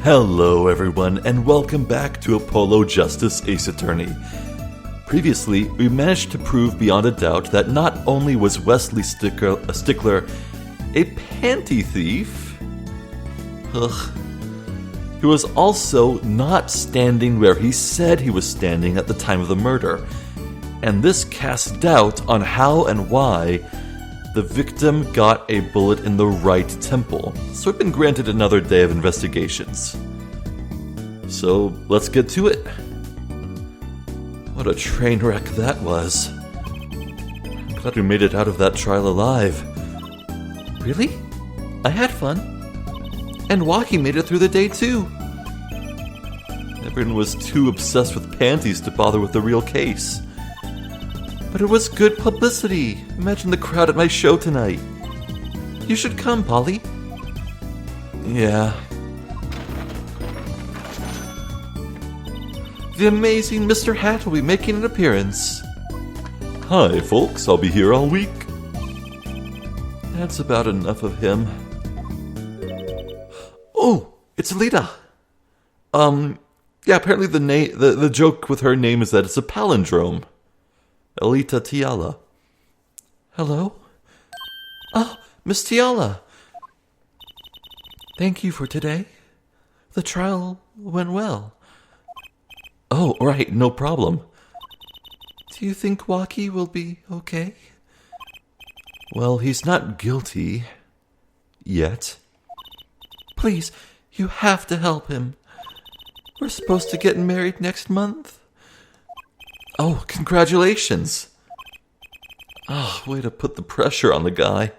Hello everyone, and welcome back to Apollo Justice Ace Attorney. Previously, we managed to prove beyond a doubt that not only was Wesley Stickler a panty thief, he was also not standing where he said he was standing at the time of the murder, and this cast doubt on how and why the victim got a bullet in the right temple, so we've been granted another day of investigations. So, let's get to it. What a train wreck that was. I'm glad we made it out of that trial alive. Really? I had fun. And Walkie made it through the day too. Everyone was too obsessed with panties to bother with the real case. But it was good publicity. Imagine the crowd at my show tonight. You should come, Polly. Yeah. The amazing Mr. Hat will be making an appearance. Hi, folks. I'll be here all week. That's about enough of him. Oh, it's Alita. Yeah, apparently the joke with her name is that it's a palindrome. Alita Tiala. Hello? Oh, Miss Tiala. Thank you for today. The trial went well. Oh, right, no problem. Do you think Walkie will be okay? Well, he's not guilty. Yet. Please, you have to help him. We're supposed to get married next month. Oh, congratulations. Oh, way to put the pressure on the guy.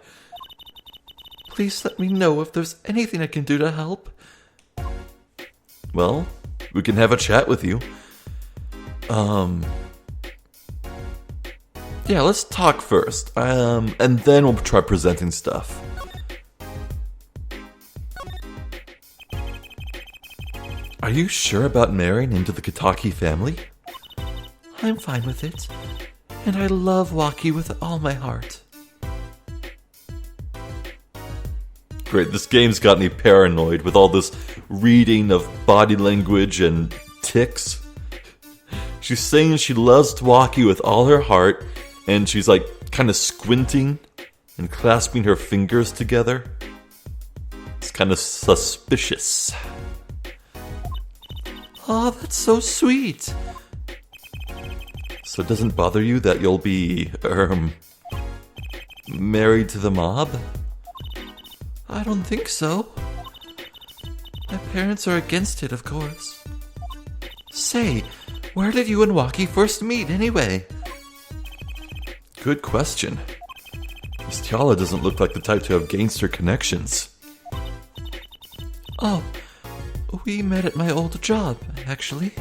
Please let me know if there's anything I can do to help. Well, we can have a chat with you. Yeah, let's talk first. And then we'll try presenting stuff. Are you sure about marrying into the Kataki family? I'm fine with it, and I love Walkie with all my heart. Great, this game's got me paranoid with all this reading of body language and tics. She's saying she loves Walkie with all her heart, and she's like kind of squinting and clasping her fingers together. It's kind of suspicious. Oh, that's so sweet. So it doesn't bother you that you'll be, married to the mob? I don't think so. My parents are against it, of course. Say, where did you and Walkie first meet, anyway? Good question. Miss Tiala doesn't look like the type to have gangster connections. Oh, we met at my old job, actually.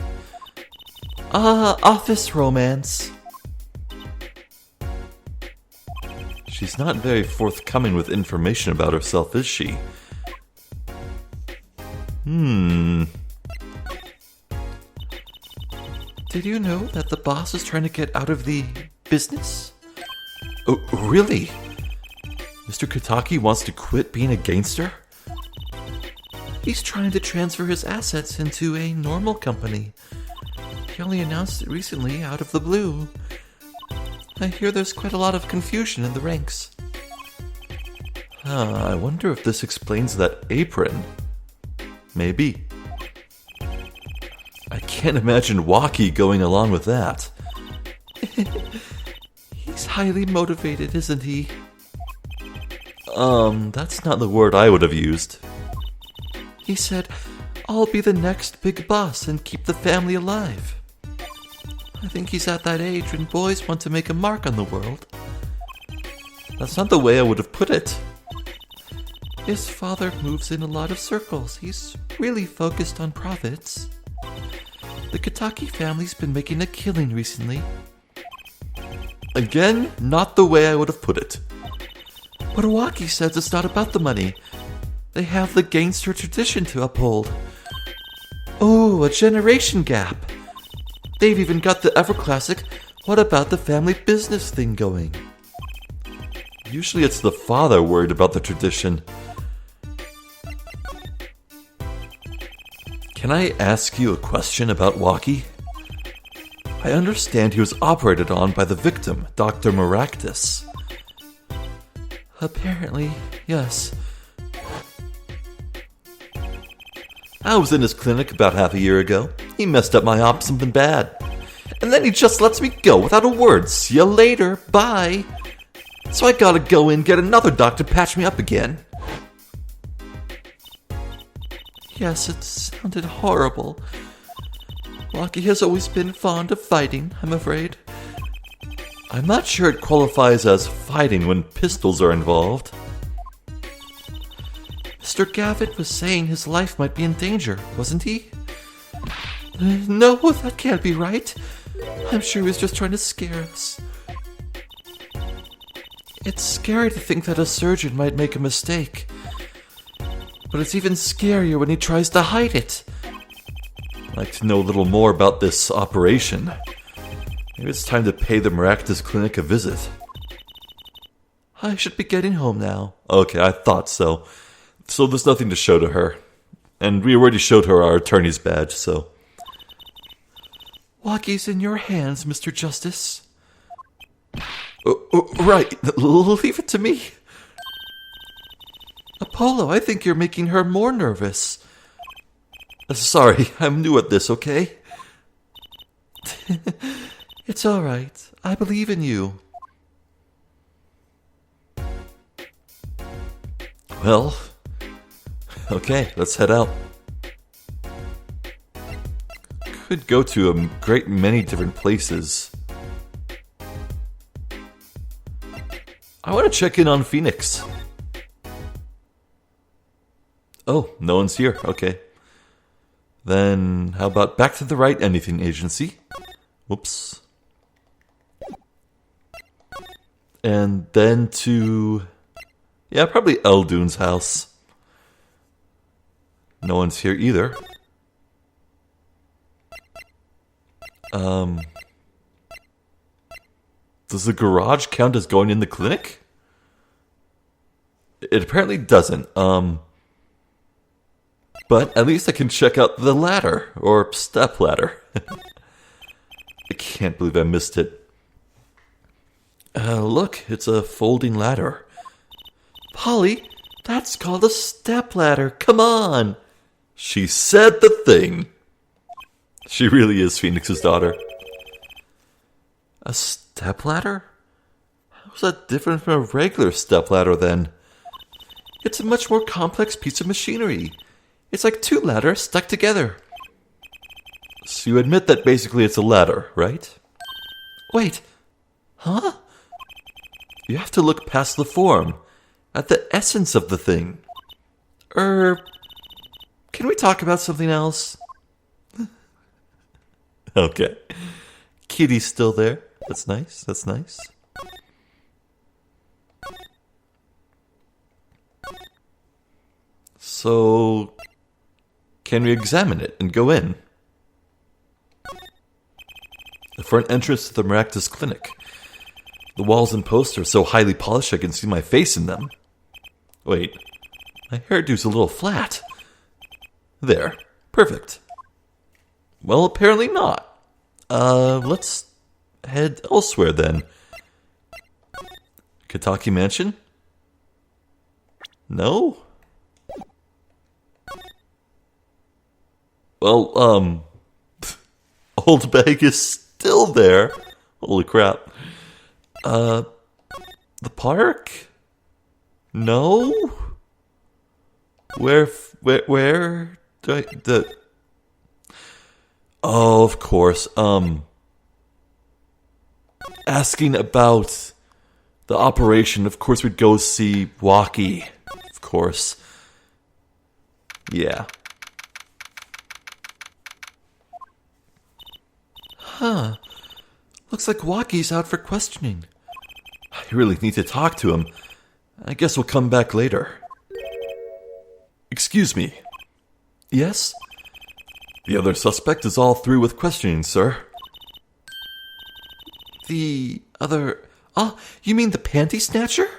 Office romance. She's not very forthcoming with information about herself, is she? Did you know that the boss is trying to get out of the business? Oh, really? Mr. Kataki wants to quit being a gangster? He's trying to transfer his assets into a normal company. He only announced it recently, out of the blue. I hear there's quite a lot of confusion in the ranks. I wonder if this explains that apron. Maybe. I can't imagine Walkie going along with that. He's highly motivated, isn't he? That's not the word I would have used. He said, I'll be the next big boss and keep the family alive. I think he's at that age when boys want to make a mark on the world. That's not the way I would have put it. His father moves in a lot of circles. He's really focused on profits. The Kataki family's been making a killing recently. Again, not the way I would have put it. But Walkie says it's not about the money. They have the gangster tradition to uphold. Oh, a generation gap. They've even got the ever-classic, what about the family business thing going? Usually it's the father worried about the tradition. Can I ask you a question about Waki? I understand he was operated on by the victim, Dr. Maractus. Apparently, yes. I was in his clinic about half a year ago. He messed up my op something bad. And then he just lets me go without a word. See you later. Bye. So I gotta go in, get another doctor to patch me up again. Yes, it sounded horrible. Waki has always been fond of fighting, I'm afraid. I'm not sure it qualifies as fighting when pistols are involved. Mr. Gavitt was saying his life might be in danger, wasn't he? No, that can't be right. I'm sure he was just trying to scare us. It's scary to think that a surgeon might make a mistake. But it's even scarier when he tries to hide it. I'd like to know a little more about this operation. Maybe it's time to pay the Maractus Clinic a visit. I should be getting home now. Okay, I thought so. So there's nothing to show to her. And we already showed her our attorney's badge, so... Waki's in your hands, Mr. Justice. Right, leave it to me. Apollo, I think you're making her more nervous. Sorry, I'm new at this, okay? It's all right. I believe in you. Well, okay, let's head out. Could go to a great many different places. I want to check in on Phoenix. Oh, no one's here. Okay. Then, how about back to the right anything agency? Whoops. And then to... yeah, probably Eldoon's house. No one's here either. Does the garage count as going in the clinic? It apparently doesn't. But at least I can check out the ladder, or step ladder. I can't believe I missed it. Look, it's a folding ladder. Polly, that's called a step ladder. Come on. She said the thing. She really is Phoenix's daughter. A stepladder? How's that different from a regular stepladder then? It's a much more complex piece of machinery. It's like two ladders stuck together. So you admit that basically it's a ladder, right? Wait. Huh? You have to look past the form, at the essence of the thing. Can we talk about something else? Okay. Kitty's still there. That's nice. That's nice. So, can we examine it and go in? The front entrance to the Maractus Clinic. The walls and posts are so highly polished I can see my face in them. Wait, my hairdo's a little flat. There. Perfect. Well, apparently not. Let's head elsewhere then. Kataki Mansion? No? Well, Old Bag is still there. Holy crap. The park? No? Where do I... Oh, of course. Asking about the operation. Of course, we'd go see Waki. Of course. Yeah. Huh. Looks like Waki's out for questioning. I really need to talk to him. I guess we'll come back later. Excuse me. Yes? The other suspect is all through with questioning, sir. The other... Oh, you mean the panty snatcher?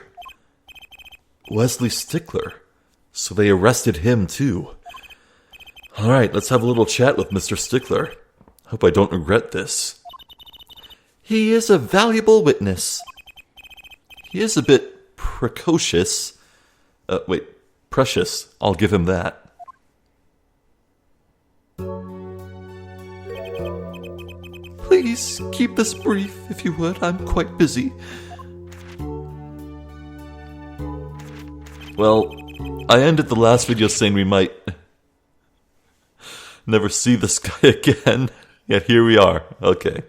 Wesley Stickler. So they arrested him, too. Alright, let's have a little chat with Mr. Stickler. Hope I don't regret this. He is a valuable witness. He is a bit precocious. Precious. I'll give him that. Please keep this brief, if you would. I'm quite busy. Well, I ended the last video saying we might never see this guy again. Yet here we are. Okay.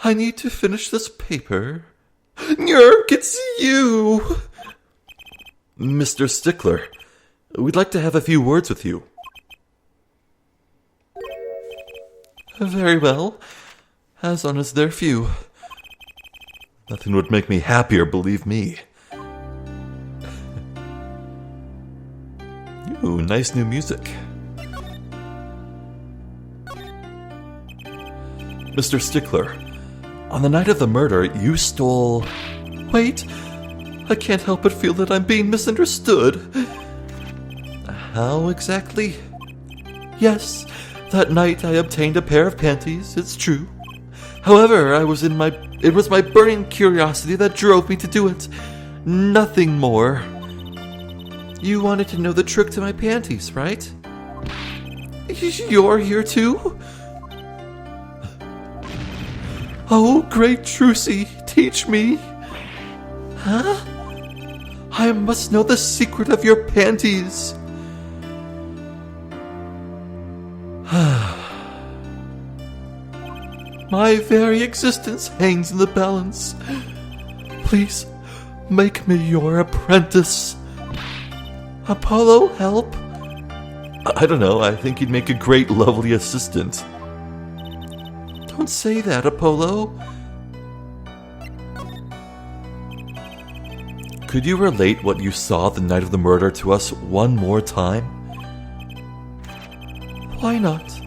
I need to finish this paper. Yerk, it's you! Mr. Stickler, we'd like to have a few words with you. Very well, as long as they're few. Nothing would make me happier, believe me. Ooh, nice new music. Mr. Stickler, on the night of the murder, you stole... Wait, I can't help but feel that I'm being misunderstood. How exactly? Yes, that night I obtained a pair of panties, it's true. However, it was my burning curiosity that drove me to do it. Nothing more. You wanted to know the trick to my panties, right? You're here too? Oh, great Trucy, teach me. Huh? I must know the secret of your panties. My very existence hangs in the balance. Please, make me your apprentice. Apollo, help? I don't know, I think you'd make a great, lovely assistant. Don't say that, Apollo. Could you relate what you saw the night of the murder to us one more time? Why not?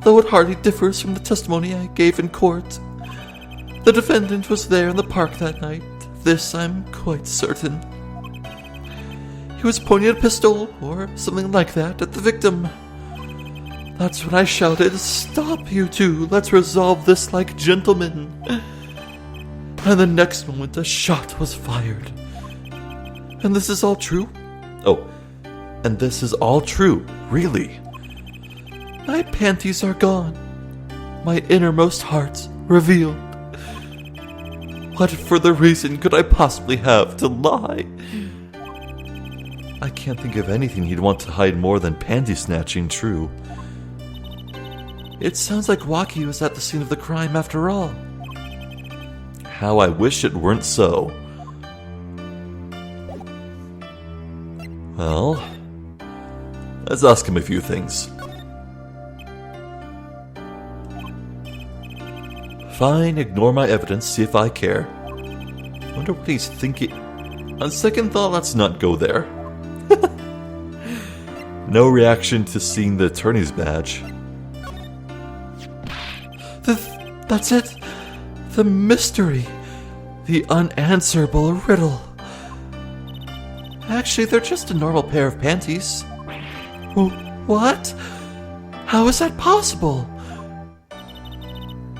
Though it hardly differs from the testimony I gave in court. The defendant was there in the park that night. This I'm quite certain. He was pointing a pistol, or something like that, at the victim. That's when I shouted, "Stop, you two! Let's resolve this like gentlemen!" And the next moment, a shot was fired. And this is all true? Oh, and this is all true, really? My panties are gone. My innermost heart revealed. What further reason could I possibly have to lie? I can't think of anything he'd want to hide more than panty snatching, true. It sounds like Waki was at the scene of the crime after all. How I wish it weren't so. Well, let's ask him a few things. Fine, ignore my evidence, see if I care. Wonder what he's thinking. On second thought, let's not go there. No reaction to seeing the attorney's badge. That's it. The mystery. The unanswerable riddle. Actually, they're just a normal pair of panties. What? How is that possible?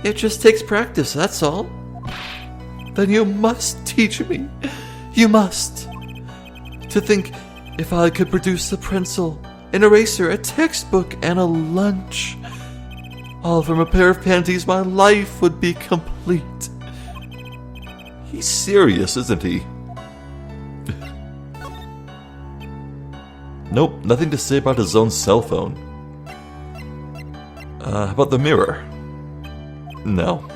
It just takes practice, that's all. Then you must teach me. You must. To think, if I could produce a pencil, an eraser, a textbook, and a lunch, all from a pair of panties, my life would be complete. He's serious, isn't he? Nope, nothing to say about his own cell phone. How about the mirror? No.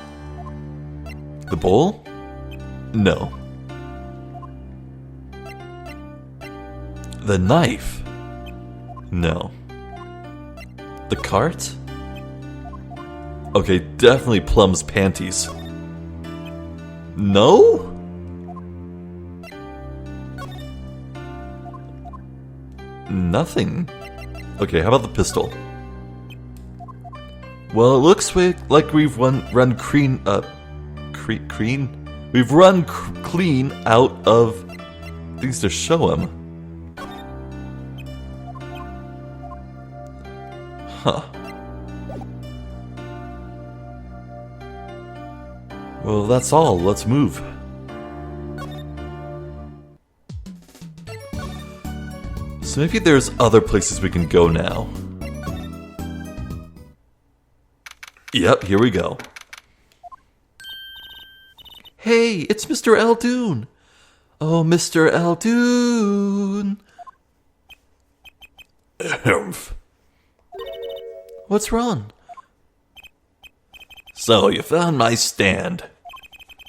The bowl? No. The knife? No. The cart? Okay, definitely Plum's panties. No? Nothing. Okay, how about the pistol? Well, it looks like we've run clean. We've run clean out of things to show him. Huh. Well, that's all. Let's move. So maybe there's other places we can go now. Yep, here we go. Hey, it's Mr. Eldoon. Oh, Mr. Eldoon. What's wrong? So, you found my stand.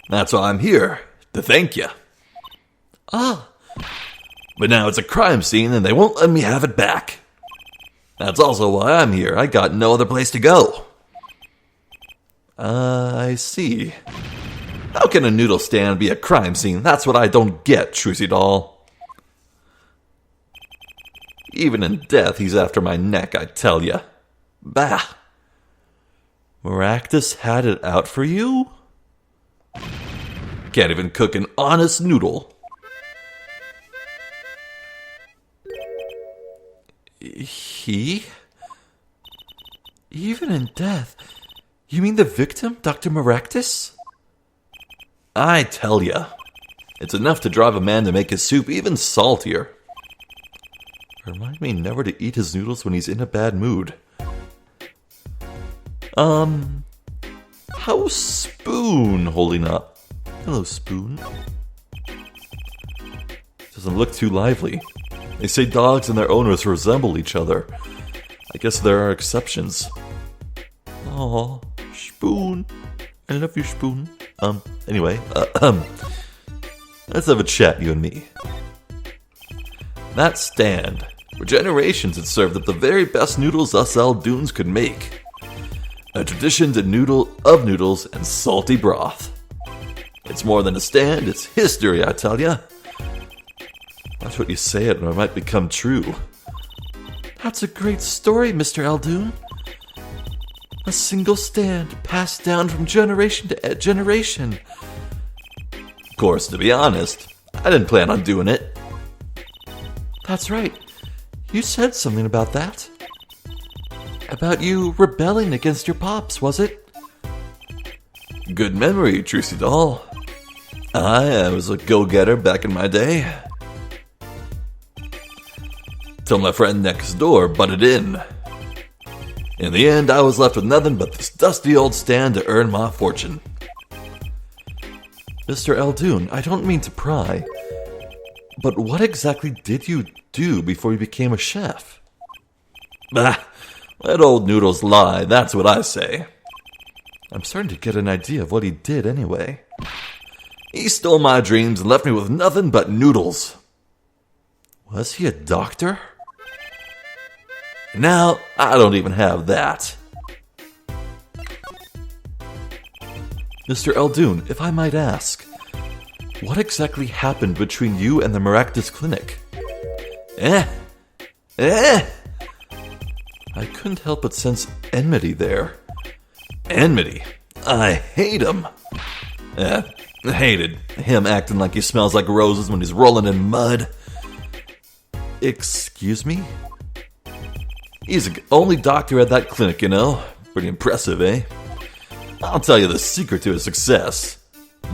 That's why I'm here, to thank you. Ah. But now it's a crime scene and they won't let me have it back. That's also why I'm here. I got no other place to go. I see. How can a noodle stand be a crime scene? That's what I don't get, Trucy Doll. Even in death, he's after my neck, I tell ya. Bah. Maractus had it out for you? Can't even cook an honest noodle. He? Even in death? You mean the victim, Dr. Maractus? I tell ya. It's enough to drive a man to make his soup even saltier. Remind me never to eat his noodles when he's in a bad mood. How's Spoon holding up? Hello, Spoon. Doesn't look too lively. They say dogs and their owners resemble each other. I guess there are exceptions. Aw, Spoon. I love you, Spoon. Anyway, let's have a chat, you and me. That stand. For generations it served up the very best noodles us Eldoons could make. A tradition of noodles and salty broth. It's more than a stand, it's history, I tell ya. Watch what you say it or it might become true. That's a great story, Mr. Eldoon. A single stand passed down from generation to generation. Of course, to be honest, I didn't plan on doing it. That's right. You said something about that. About you rebelling against your pops, was it? Good memory, Trucy Doll. I was a go-getter back in my day. Till my friend next door butted in. In the end, I was left with nothing but this dusty old stand to earn my fortune. Mr. Eldoon, I don't mean to pry, but what exactly did you do before you became a chef? Bah, let old noodles lie, that's what I say. I'm starting to get an idea of what he did anyway. He stole my dreams and left me with nothing but noodles. Was he a doctor? Now, I don't even have that. Mr. Eldoon, if I might ask, what exactly happened between you and the Maractus Clinic? I couldn't help but sense enmity there. Enmity? I hate him. Hated him acting like he smells like roses when he's rolling in mud. Excuse me? He's the only doctor at that clinic, you know. Pretty impressive, eh? I'll tell you the secret to his success.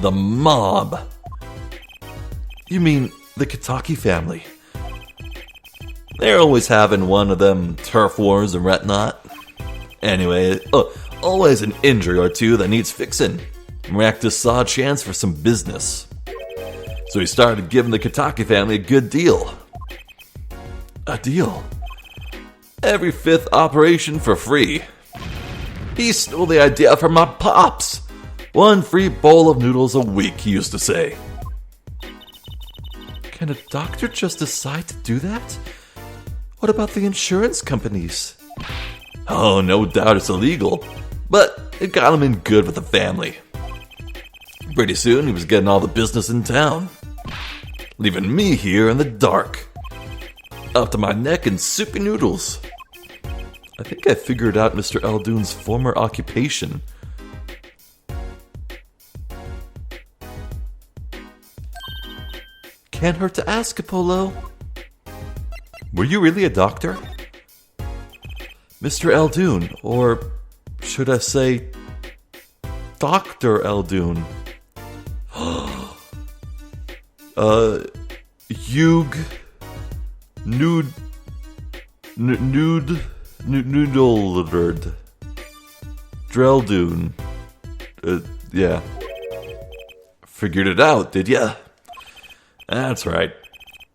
The mob. You mean the Kataki family? They're always having one of them turf wars and whatnot. Anyway, always an injury or two that needs fixing. Maractus saw a chance for some business. So he started giving the Kataki family a good deal. A deal? Every fifth operation for free. He stole the idea from my pops. One free bowl of noodles a week, he used to say. Can a doctor just decide to do that? What about the insurance companies? Oh, no doubt it's illegal, but it got him in good with the family. Pretty soon he was getting all the business in town, leaving me here in the dark, up to my neck in soupy noodles. I think I figured out Mr. Eldoon's former occupation. Can't hurt to ask, Apollo. Were you really a doctor? Mr. Eldoon, or should I say, Dr. Eldoon. Hugh Noodlerd. Dreldoon. Yeah. Figured it out, did ya? That's right.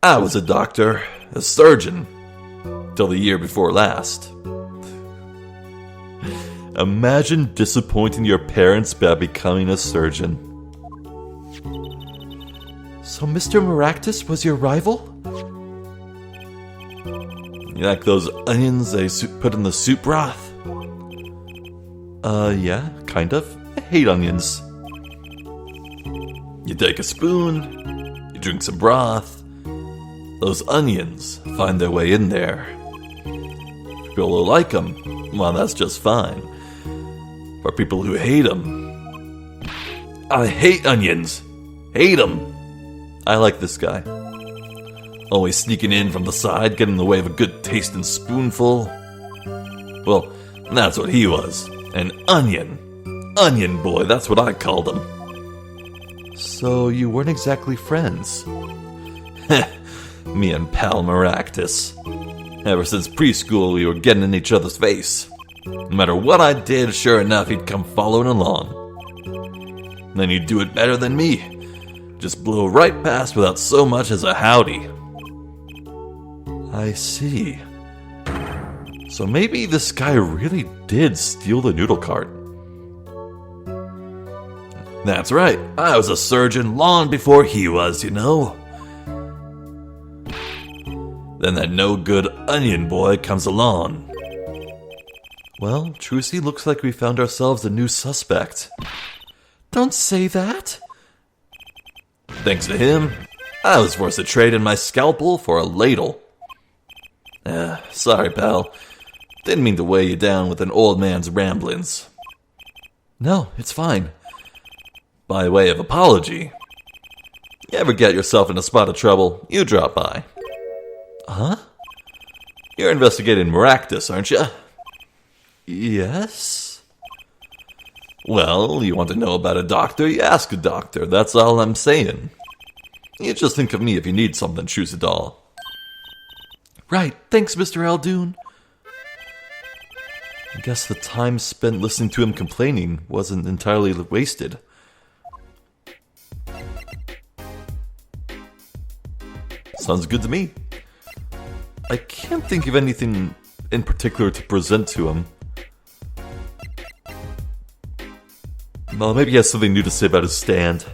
I was a doctor, a surgeon, till the year before last. Imagine disappointing your parents by becoming a surgeon. So Mr. Maractus was your rival? You like those onions they put in the soup broth? Yeah, kind of. I hate onions. You take a spoon, you drink some broth, those onions find their way in there. People who like them, well, that's just fine. For people who hate them, I hate onions. Hate them. I like this guy. Always sneaking in from the side, getting in the way of a good tasting spoonful. Well, that's what he was. An onion. Onion boy, that's what I called him. So you weren't exactly friends. Me and pal Maractus. Ever since preschool, we were getting in each other's face. No matter what I did, sure enough, he'd come following along. Then he'd do it better than me. Just blow right past without so much as a howdy. I see. So maybe this guy really did steal the noodle cart. That's right, I was a surgeon long before he was, you know. Then that no-good onion boy comes along. Well, Trucy, looks like we found ourselves a new suspect. Don't say that. Thanks to him, I was forced to trade in my scalpel for a ladle. Sorry, pal. Didn't mean to weigh you down with an old man's ramblings. No, it's fine. By way of apology, you ever get yourself in a spot of trouble, you drop by. Huh? You're investigating Maractus, aren't you? Yes? Well, you want to know about a doctor, you ask a doctor, that's all I'm saying. You just think of me if you need something, choose a doll. Right, thanks, Mr. Eldoon. I guess the time spent listening to him complaining wasn't entirely wasted. Sounds good to me. I can't think of anything in particular to present to him. Well, maybe he has something new to say about his stand.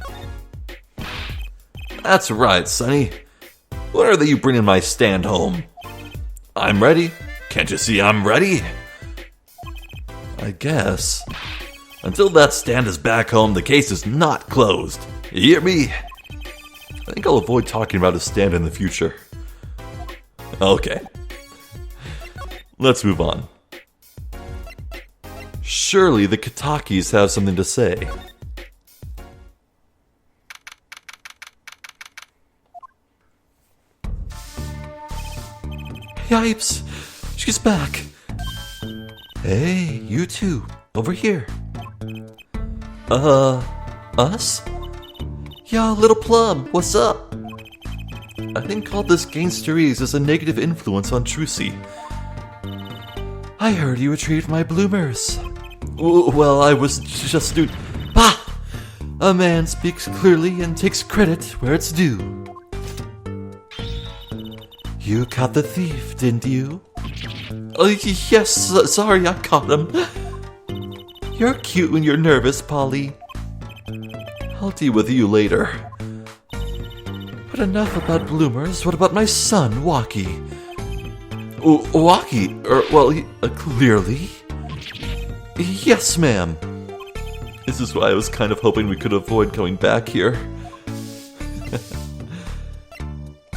That's right, Sonny. When are you bringing my stand home? I'm ready. Can't you see I'm ready? I guess. Until that stand is back home, the case is not closed. You hear me? I think I'll avoid talking about his stand in the future. Okay. Let's move on. Surely the Katakis have something to say. Yipes! She's back! Hey, you two, over here. Us? Yo, little plum, what's up? I think all this gangsterese is a negative influence on Trucy. I heard you retrieved my bloomers. Well, I was just Bah! A man speaks clearly and takes credit where it's due. You caught the thief, didn't you? Yes, sorry, I caught him. You're cute when you're nervous, Polly. I'll deal with you later. But enough about bloomers, what about my son, Waki? Waki? Clearly? Yes, ma'am. This is why I was kind of hoping we could avoid going back here.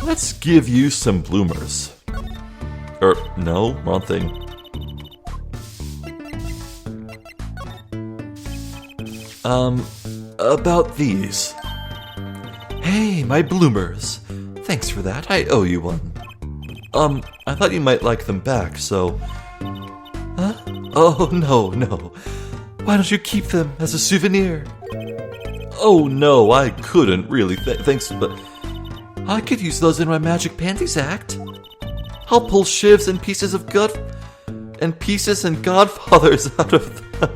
Let's give you some bloomers. No, wrong thing. About these. Hey, my bloomers. Thanks for that, I owe you one. I thought you might like them back, so... Oh, no. Why don't you keep them as a souvenir? Oh, no, I couldn't really. Thanks, but I could use those in my Magic Panties act. I'll pull shivs and pieces and godfathers out of them.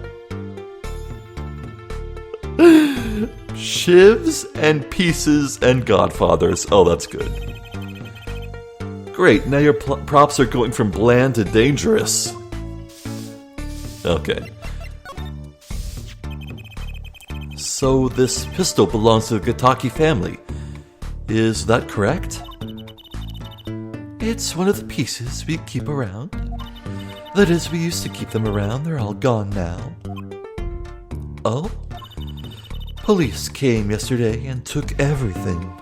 Shivs and pieces and godfathers. Oh, that's good. Great, now your props are going from bland to dangerous. Okay. So this pistol belongs to the Kataki family. Is that correct? It's one of the pieces we keep around. That is, we used to keep them around. They're all gone now. Oh? Police came yesterday and took everything.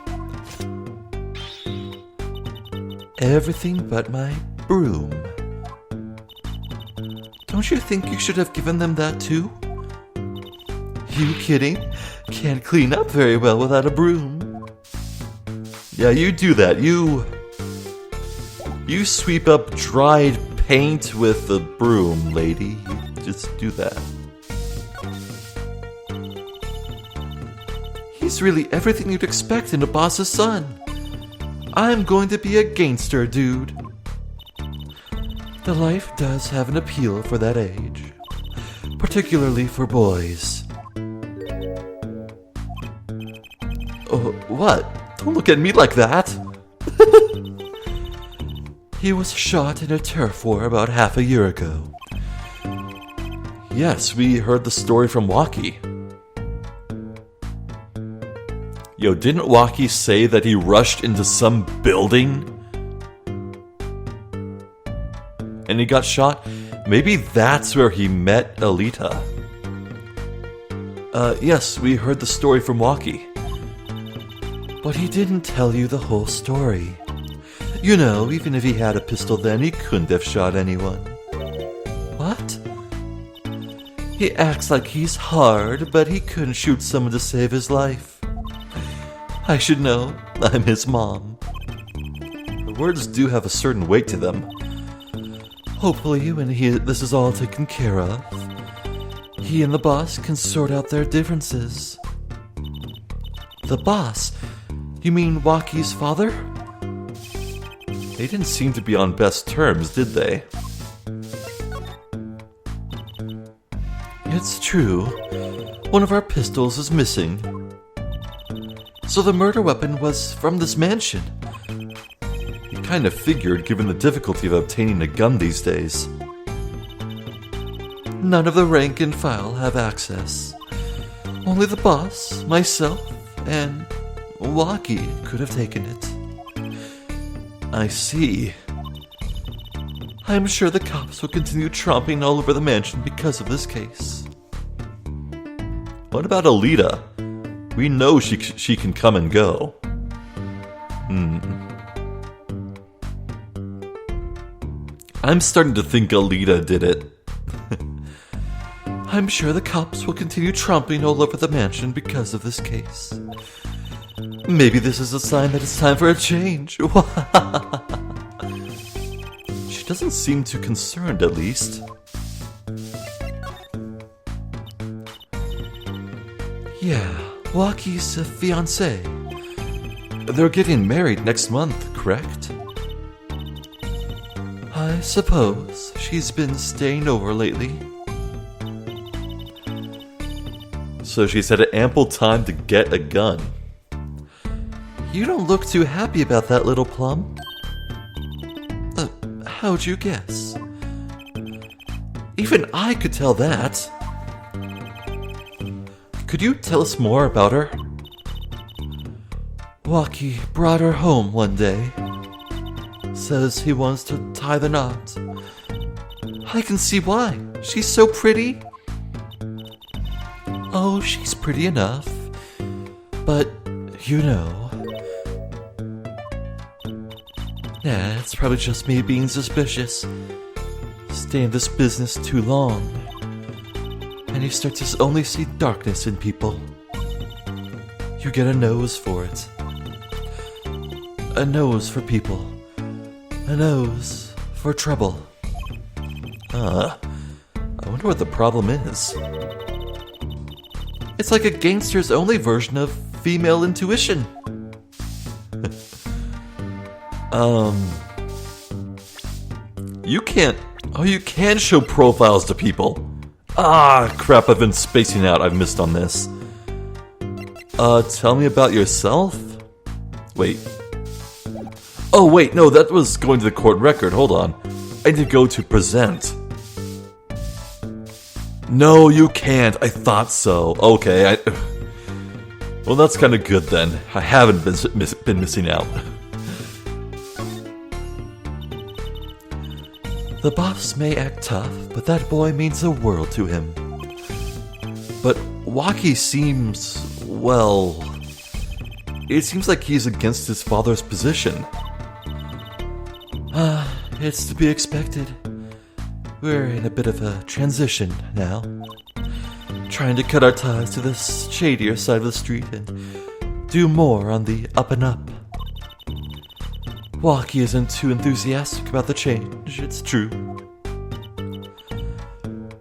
Everything but my broom. Don't you think you should have given them that too? You kidding? Can't clean up very well without a broom. Yeah, you do that. You sweep up dried paint with a broom, lady. You just do that. He's really everything you'd expect in a boss's son. I'm going to be a gangster, dude. The life does have an appeal for that age, particularly for boys. Oh, what? Don't look at me like that. He was shot in a turf war about half a year ago. Yes, we heard the story from Waki. Yo, didn't Waki say that he rushed into some building and he got shot? Maybe that's where he met Alita. Yes, we heard the story from Waki. But he didn't tell you the whole story. You know, even if he had a pistol then, he couldn't have shot anyone. What? He acts like he's hard, but he couldn't shoot someone to save his life. I should know. I'm his mom. The words do have a certain weight to them. Hopefully, when this is all taken care of, he and the boss can sort out their differences. The boss? You mean Waki's father? They didn't seem to be on best terms, did they? It's true. One of our pistols is missing. So the murder weapon was from this mansion. You kind of figured, given the difficulty of obtaining a gun these days. None of the rank and file have access. Only the boss, myself, and Waki could have taken it. I see. I'm sure the cops will continue tromping all over the mansion because of this case. What about Alita? We know she can come and go. I'm starting to think Alita did it. I'm sure the cops will continue tromping all over the mansion because of this case. Maybe this is a sign that it's time for a change. She doesn't seem too concerned, at least. Yeah, Waki's a fiancé. They're getting married next month, correct? I suppose she's been staying over lately. So she's had ample time to get a gun. You don't look too happy about that, little plum. How'd you guess? Even I could tell that. Could you tell us more about her? Waki brought her home one day. Says he wants to tie the knot. I can see why. She's so pretty. Oh, she's pretty enough. But, you know... Yeah, it's probably just me being suspicious. Stay in this business too long. And you start to only see darkness in people. You get a nose for it. A nose for people. A nose for trouble. wonder what the problem is. It's like a gangster's only version of female intuition. You can't... Oh, you can show profiles to people. Ah, crap, I've been spacing out. I've missed on this. Tell me about yourself? Wait. Oh, wait, no, that was going to the court record. Hold on. I need to go to present. No, you can't. I thought so. Okay, well, that's kind of good then. I haven't been missing out. The boss may act tough, but that boy means the world to him. But Waki seems, well... It seems like he's against his father's position. It's to be expected. We're in a bit of a transition now. Trying to cut our ties to the shadier side of the street and do more on the up and up. Waki isn't too enthusiastic about the change, it's true.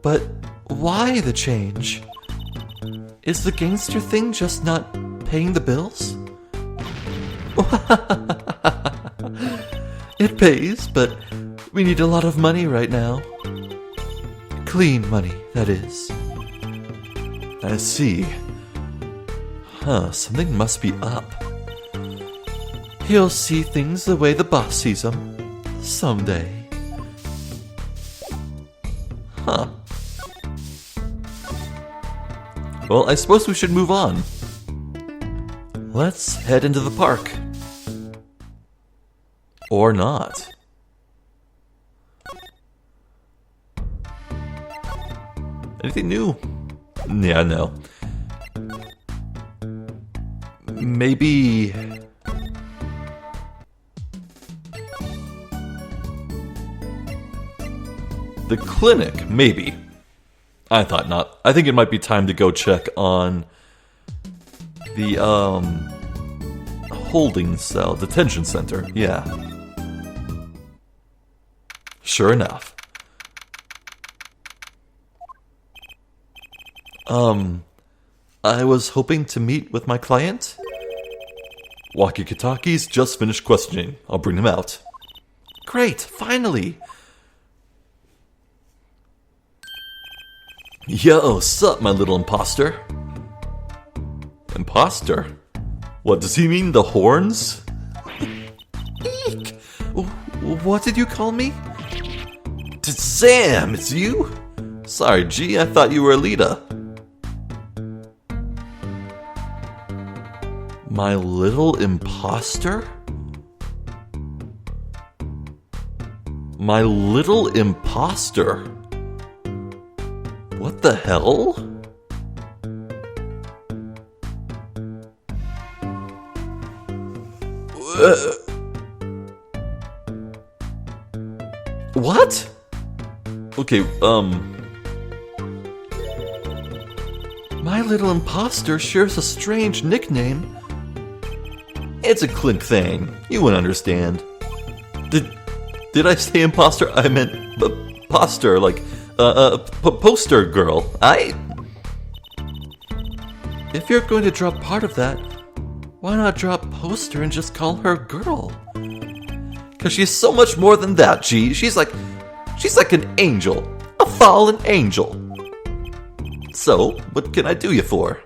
But why the change? Is the gangster thing just not paying the bills? It pays, but we need a lot of money right now. Clean money, that is. I see. Something must be up. He'll see things the way the boss sees them. Someday. Well, I suppose we should move on. Let's head into the park. Or not. Anything new? Yeah, no. Maybe... the clinic, maybe. I thought not. I think it might be time to go check on the, holding cell, detention center. Yeah. Sure enough. I was hoping to meet with my client. Waki Kataki's just finished questioning. I'll bring him out. Great, finally! Yo, sup, my little imposter? Imposter? What, does he mean the horns? Eek! What did you call me? Sam, it's you? Sorry, G, I thought you were Alita. My little imposter? My little imposter? What the hell? What? Okay, My little imposter shares a strange nickname. It's a Clink thing. You wouldn't understand. Did I say imposter? I meant poster, like poster girl. If you're going to drop part of that, why not drop poster and just call her girl? Cause she's so much more than that, G. She's like an angel. A fallen angel. So, what can I do you for?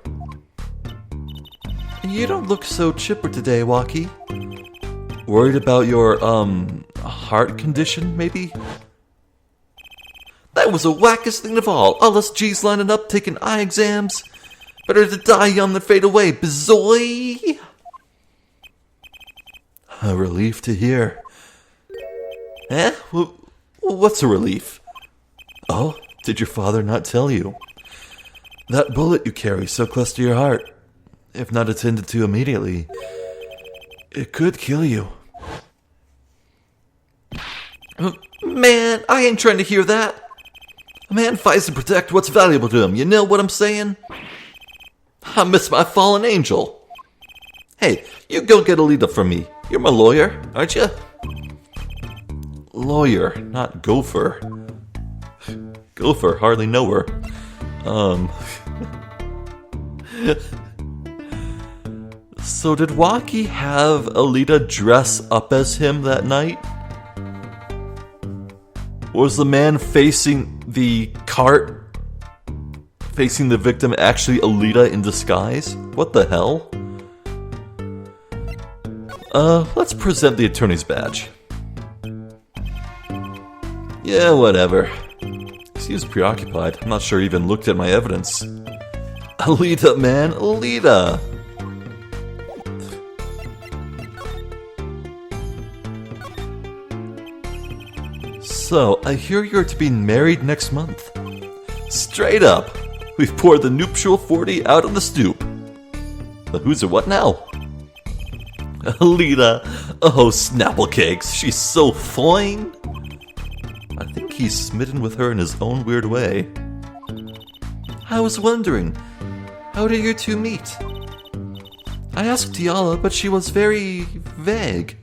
You don't look so chipper today, Waki. Worried about your, heart condition, maybe? That was the wackest thing of all us G's lining up, taking eye exams. Better to die young than fade away, bizoy! A relief to hear. Eh? What's a relief? Oh, did your father not tell you? That bullet you carry so close to your heart, if not attended to immediately, it could kill you. Man, I ain't trying to hear that. A man fights to protect what's valuable to him, you know what I'm saying? I miss my fallen angel. Hey, you go get Alita for me. You're my lawyer, aren't you? Lawyer, not gopher. Gopher, hardly know her. So did Waki have Alita dress up as him that night? Or was the man facing the cart, facing the victim, actually Alita in disguise? What the hell? Let's present the attorney's badge. Yeah, whatever. He seems preoccupied. I'm not sure he even looked at my evidence. Alita, man, Alita! So, I hear you're to be married next month. Straight up! We've poured the nuptial 40 out on the stoop. The who's or what now? Alita, oh snapple cakes, she's so fine. I think he's smitten with her in his own weird way. I was wondering, how did you two meet? I asked Tiala, but she was very vague.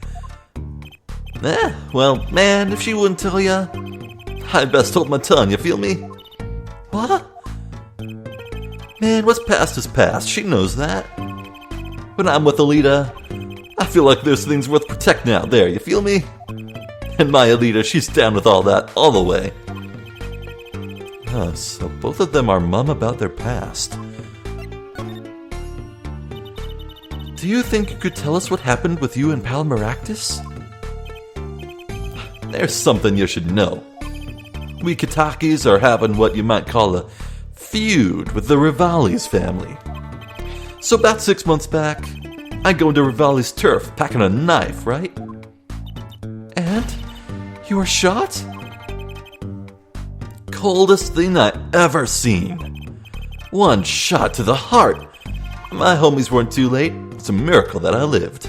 Well, man, if she wouldn't tell ya, I'd best hold my tongue, you feel me? What? Man, what's past is past, she knows that. When I'm with Alita, I feel like there's things worth protecting out there, you feel me? And my Alita, she's down with all that, all the way. So both of them are mum about their past. Do you think you could tell us what happened with you and Pal Maractus? There's something you should know. We Katakis are having what you might call a feud with the Rivali's family. So about 6 months back, I go into Rivali's turf, packing a knife, right? And? You were shot? Coldest thing I ever seen. One shot to the heart. My homies weren't too late. It's a miracle that I lived.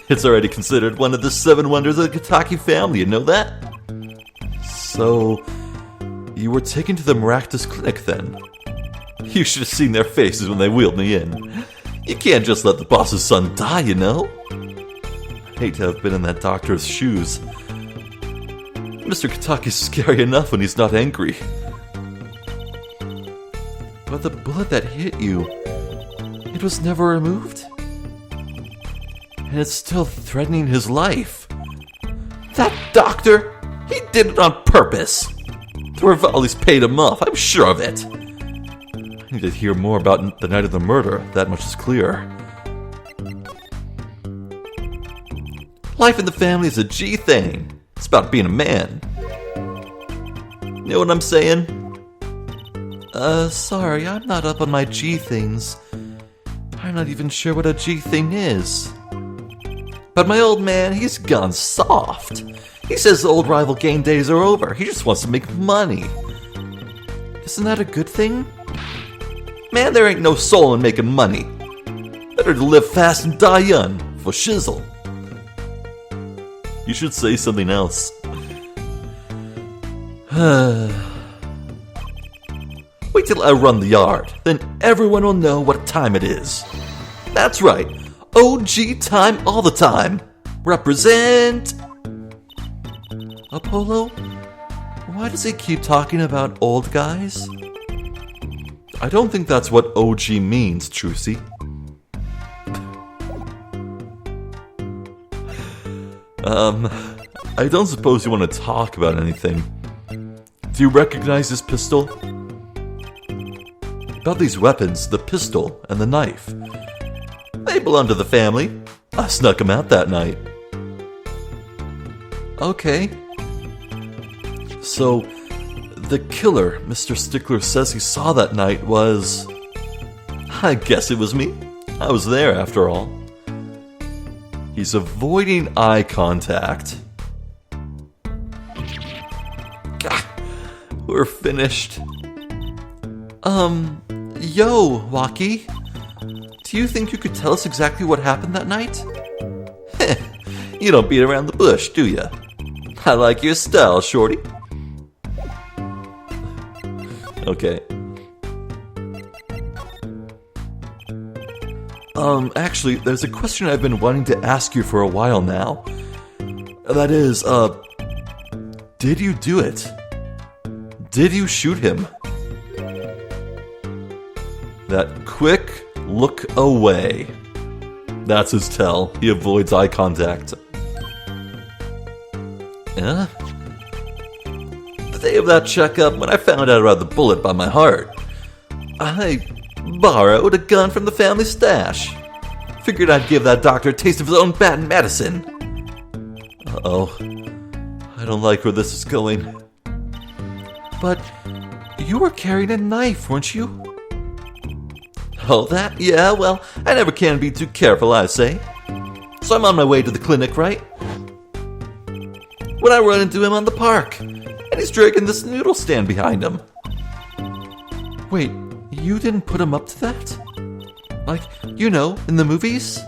It's already considered one of the 7 wonders of the Kataki family, you know that? So, you were taken to the Maractus clinic then? You should have seen their faces when they wheeled me in. You can't just let the boss's son die, you know? I hate to have been in that doctor's shoes. Mr. Kataki's scary enough when he's not angry. But the bullet that hit you, it was never removed? And it's still threatening his life. That doctor, he did it on purpose. The Rivali's paid him off, I'm sure of it. I need to hear more about the night of the murder, that much is clear. Life in the family is a G thing. It's about being a man. You know what I'm saying? Sorry, I'm not up on my G things. I'm not even sure what a G thing is. But my old man, he's gone soft. He says the old rival game days are over. He just wants to make money. Isn't that a good thing? Man, there ain't no soul in making money. Better to live fast and die young, for shizzle. You should say something else. Wait till I run the yard, then everyone will know what time it is. That's right, OG time all the time. Represent! Apollo, why does he keep talking about old guys? I don't think that's what OG means, Trucy. I don't suppose you want to talk about anything. Do you recognize this pistol? About these weapons, the pistol and the knife. They belong to the family. I snuck them out that night. Okay. So, the killer Mr. Stickler says he saw that night was... I guess it was me. I was there after all. He's avoiding eye contact. Gah, we're finished. Yo, Waki. Do you think you could tell us exactly what happened that night? Heh, you don't beat around the bush, do ya? I like your style, shorty. Okay. Actually, there's a question I've been wanting to ask you for a while now. That is, did you do it? Did you shoot him? That quick look away. That's his tell. He avoids eye contact. The day of that checkup, when I found out about the bullet by my heart, I borrowed a gun from the family stash. Figured I'd give that doctor a taste of his own bad medicine. Uh-oh. I don't like where this is going. But you were carrying a knife, weren't you? Oh, that? Yeah, well, I never can be too careful, I say. So I'm on my way to the clinic, right? When I run into him on the park, and he's dragging this noodle stand behind him. Wait, you didn't put him up to that? Like, you know, in the movies?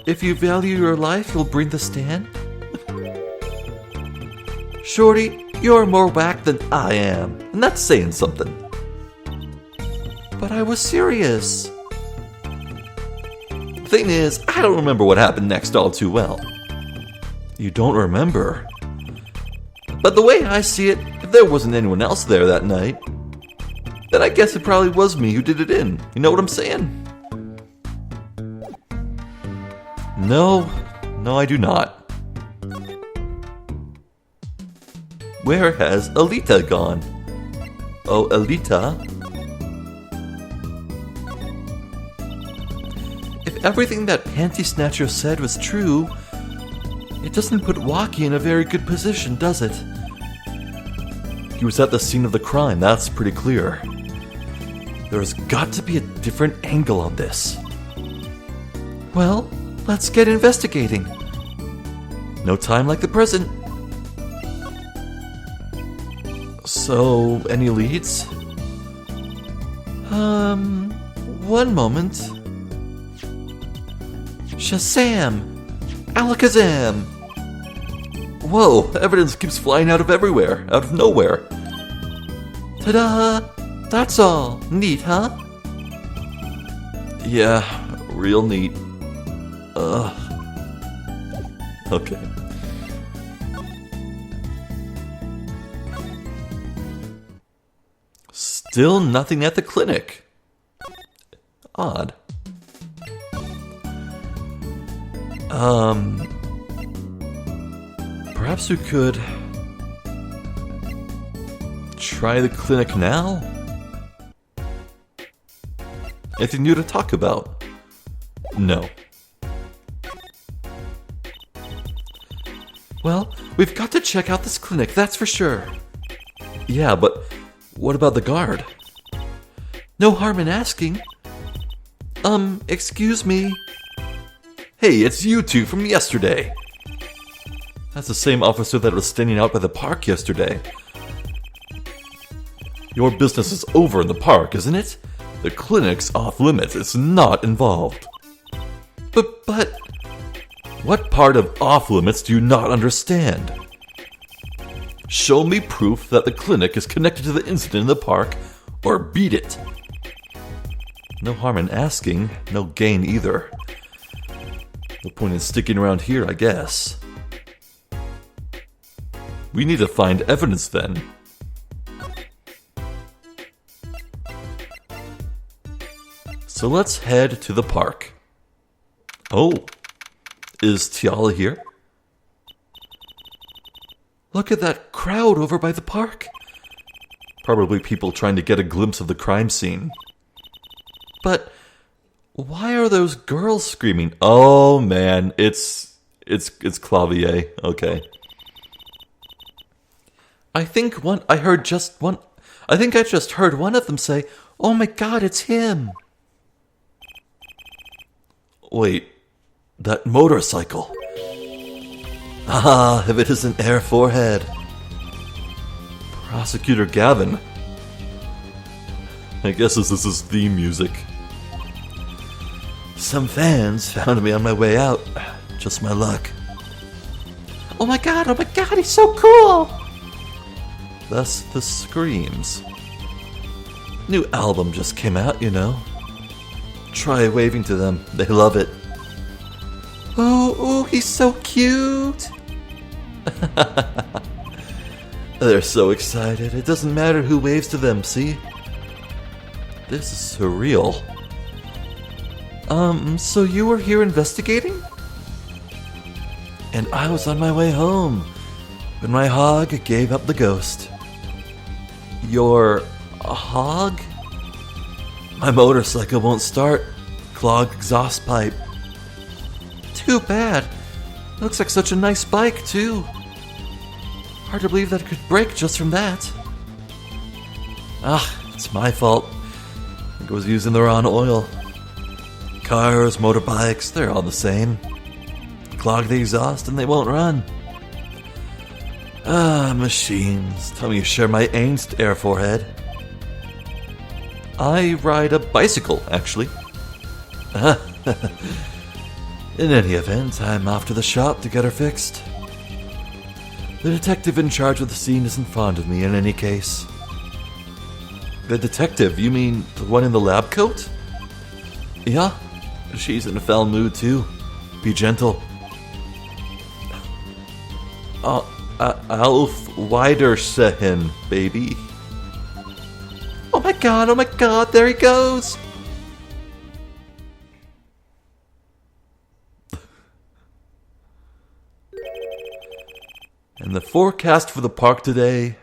If you value your life, you'll bring the stand? Shorty, you're more whack than I am, and that's saying something. But I was serious. The thing is, I don't remember what happened next all too well. You don't remember? But the way I see it, if there wasn't anyone else there that night, then I guess it probably was me who did it in. You know what I'm saying? No, I do not. Where has Alita gone? Oh, Alita? If everything that Panty Snatcher said was true, it doesn't put Waki in a very good position, does it? He was at the scene of the crime, that's pretty clear. There's got to be a different angle on this. Well, let's get investigating. No time like the present. So, any leads? One moment. Shazam! Alakazam! Whoa, evidence keeps flying out of everywhere, out of nowhere. Ta-da! That's all. Neat, huh? Yeah, real neat. Okay. Still nothing at the clinic. Odd. Perhaps we could try the clinic now? Anything new to talk about? No. Well, we've got to check out this clinic, that's for sure. Yeah, but what about the guard? No harm in asking. Excuse me? Hey, it's you two from yesterday. That's the same officer that was standing out by the park yesterday. Your business is over in the park, isn't it? The clinic's off limits. It's not involved. But... What part of off limits do you not understand? Show me proof that the clinic is connected to the incident in the park, or beat it. No harm in asking, no gain either. No point in sticking around here, I guess. We need to find evidence then. So let's head to the park. Oh, is Tiala here? Look at that crowd over by the park. Probably people trying to get a glimpse of the crime scene. But why are those girls screaming? Oh man, it's Clavier. Okay. I think I just heard one of them say, "Oh my god, it's him." Wait, that motorcycle. Ah, if it isn't Air Forehead. Prosecutor Gavin. I guess this is his theme music. Some fans found me on my way out. Just my luck. Oh my god, he's so cool! Thus the screams. New album just came out, you know. Try waving to them, they love it. Ooh, he's so cute! They're so excited, it doesn't matter who waves to them, see? This is surreal. So you were here investigating? And I was on my way home when my hog gave up the ghost. Your hog? My motorcycle won't start. Clogged exhaust pipe. Too bad. Looks like such a nice bike, too. Hard to believe that it could break just from that. It's my fault. I think I was using the wrong oil. Cars, motorbikes, they're all the same. Clog the exhaust and they won't run. Machines. Tell me you share my angst, air forehead. I ride a bicycle, actually. In any event, I'm off to the shop to get her fixed. The detective in charge of the scene isn't fond of me in any case. The detective? You mean the one in the lab coat? Yeah, she's in a foul mood too. Be gentle. Auf Wiedersehen, baby. Oh my god, there he goes! And the forecast for the park today,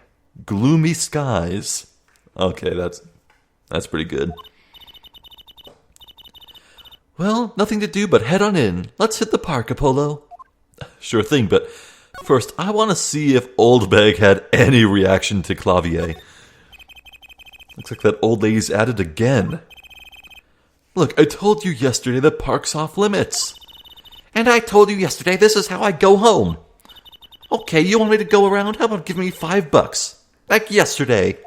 gloomy skies. Okay, that's pretty good. Well, nothing to do but head on in. Let's hit the park, Apollo. Sure thing, but first I want to see if Old Bag had any reaction to Clavier. Looks like that old lady's at it again. Look, I told you yesterday the park's off limits. And I told you yesterday this is how I go home. Okay, you want me to go around? How about give me $5? Like yesterday.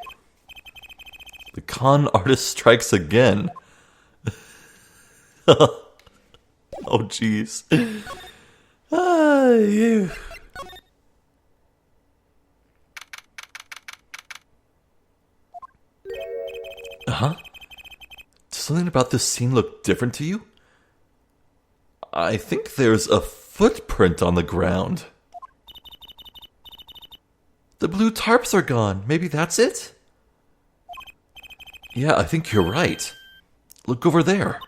The con artist strikes again. Oh, jeez. You. Does something about this scene look different to you? I think there's a footprint on the ground. The blue tarps are gone. Maybe that's it? Yeah, I think you're right. Look over there.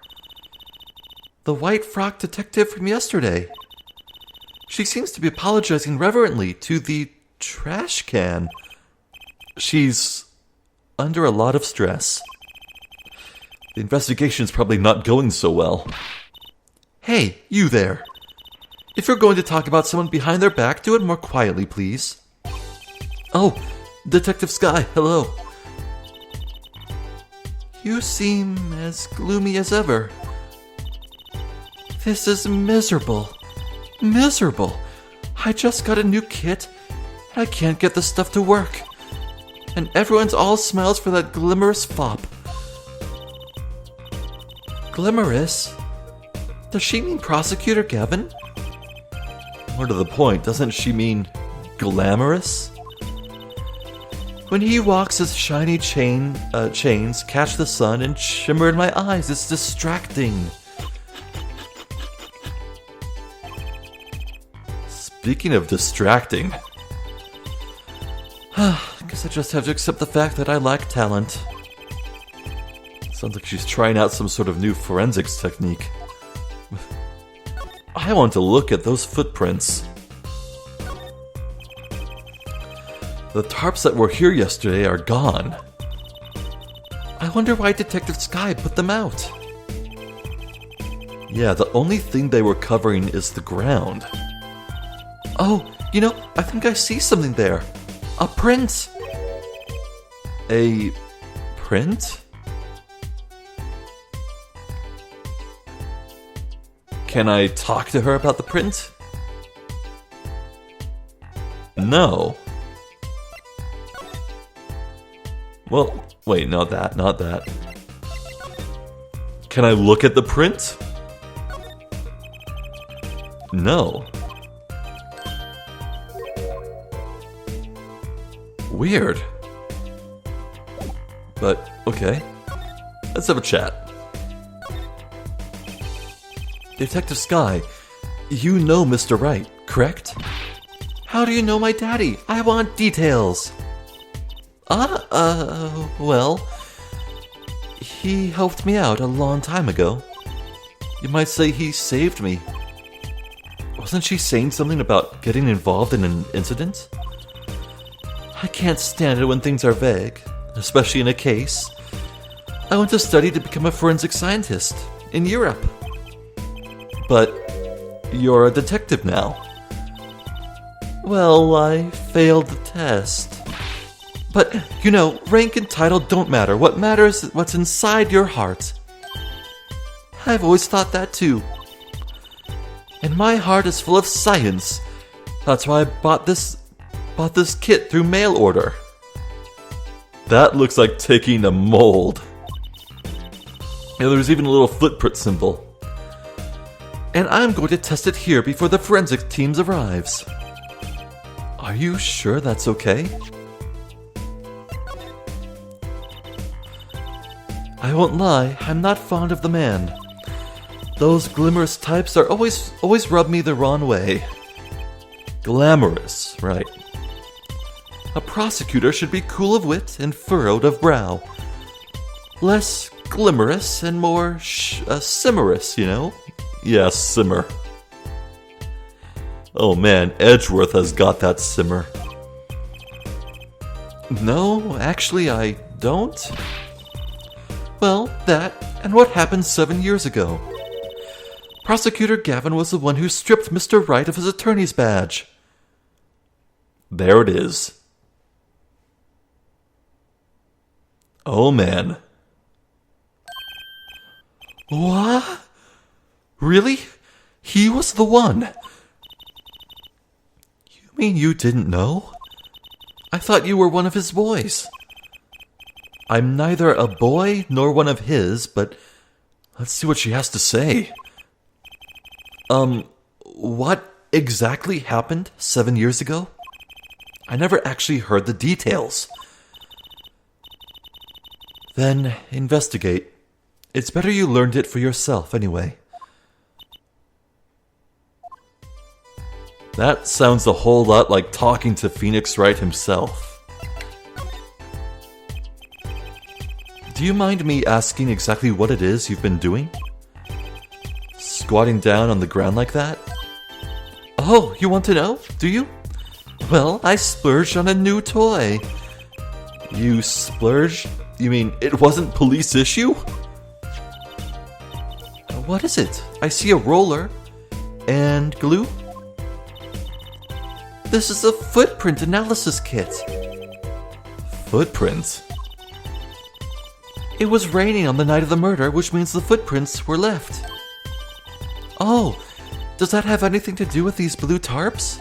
The white frock detective from yesterday. She seems to be apologizing reverently to the trash can. She's under a lot of stress. The investigation's probably not going so well. Hey, you there. If you're going to talk about someone behind their back, do it more quietly, please. Oh, Detective Sky, hello. You seem as gloomy as ever. This is miserable. Miserable. I just got a new kit, and I can't get the stuff to work. And everyone's all smiles for that glimmerous fop. Glimmerous? Does she mean Prosecutor Gavin? More to the point, doesn't she mean glamorous? When he walks, his shiny chains catch the sun and shimmer in my eyes. It's distracting. Speaking of distracting, guess I just have to accept the fact that I lack talent. Sounds like she's trying out some sort of new forensics technique. I want to look at those footprints. The tarps that were here yesterday are gone. I wonder why Detective Sky put them out. Yeah, the only thing they were covering is the ground. Oh, you know, I think I see something there. A print! A print? Can I talk to her about the print? No. Well, wait, not that. Can I look at the print? No. Weird. But, okay. Let's have a chat. Detective Sky, you know Mr. Wright, correct? How do you know my daddy? I want details. Well, he helped me out a long time ago. You might say he saved me. Wasn't she saying something about getting involved in an incident? I can't stand it when things are vague, especially in a case. I went to study to become a forensic scientist in Europe. But you're a detective now. Well, I failed the test. But, rank and title don't matter. What matters is what's inside your heart. I've always thought that too. And my heart is full of science. That's why I bought this kit through mail order. That looks like taking a mold. There's even a little footprint symbol. And I'm going to test it here before the forensic team arrives. Are you sure that's okay? I won't lie, I'm not fond of the man. Those glamorous types are always rub me the wrong way. Glamorous, right. A prosecutor should be cool of wit and furrowed of brow. Less glimmerous and more simmerous, Yes, simmer. Oh man, Edgeworth has got that simmer. No, actually I don't. Well, that, and what happened 7 years ago. Prosecutor Gavin was the one who stripped Mr. Wright of his attorney's badge. There it is. Oh man. What? Really? He was the one? You mean you didn't know? I thought you were one of his boys. I'm neither a boy nor one of his, but let's see what she has to say. What exactly happened 7 years ago? I never actually heard the details. Then investigate. It's better you learned it for yourself anyway. That sounds a whole lot like talking to Phoenix Wright himself. Do you mind me asking exactly what it is you've been doing? Squatting down on the ground like that? Oh, you want to know? Do you? Well, I splurged on a new toy. You splurged? You mean it wasn't police issue? What is it? I see a roller. And glue? This is a footprint analysis kit. Footprints? It was raining on the night of the murder, which means the footprints were left. Oh, does that have anything to do with these blue tarps?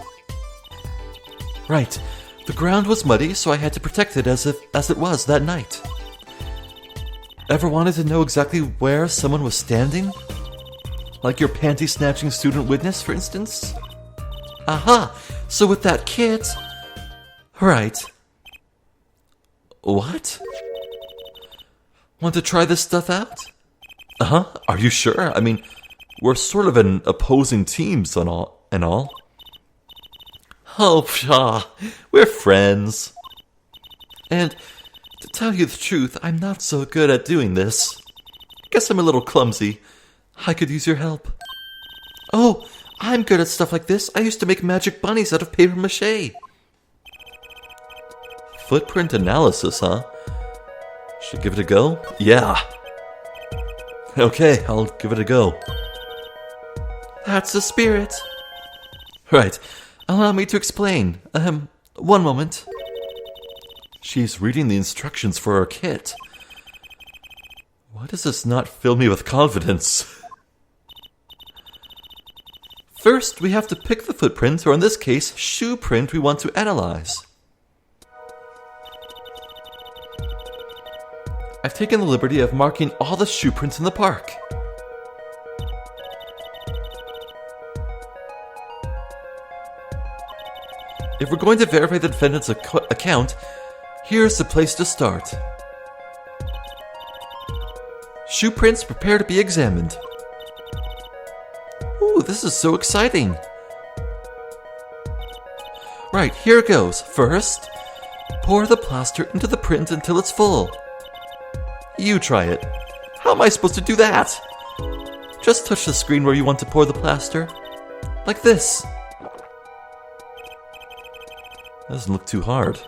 Right. The ground was muddy, so I had to protect it as it was that night. Ever wanted to know exactly where someone was standing? Like your panty-snatching student witness, for instance? Aha! So with that kit... Right. What? Want to try this stuff out? Uh-huh. Are you sure? I mean, we're sort of in opposing teams and all. Oh, pshaw. We're friends. And to tell you the truth, I'm not so good at doing this. Guess I'm a little clumsy. I could use your help. Oh, I'm good at stuff like this. I used to make magic bunnies out of paper mache. Footprint analysis, huh? Should give it a go? Yeah. Okay, I'll give it a go. That's the spirit. Right. Allow me to explain. One moment. She's reading the instructions for her kit. Why does this not fill me with confidence? First, we have to pick the footprint, or in this case, shoe print we want to analyze. I've taken the liberty of marking all the shoe prints in the park. If we're going to verify the defendant's account, here's the place to start. Shoe prints prepare to be examined. Ooh, this is so exciting. Right, here goes. First, pour the plaster into the print until it's full. You try it. How am I supposed to do that? Just touch the screen where you want to pour the plaster. Like this. That doesn't look too hard.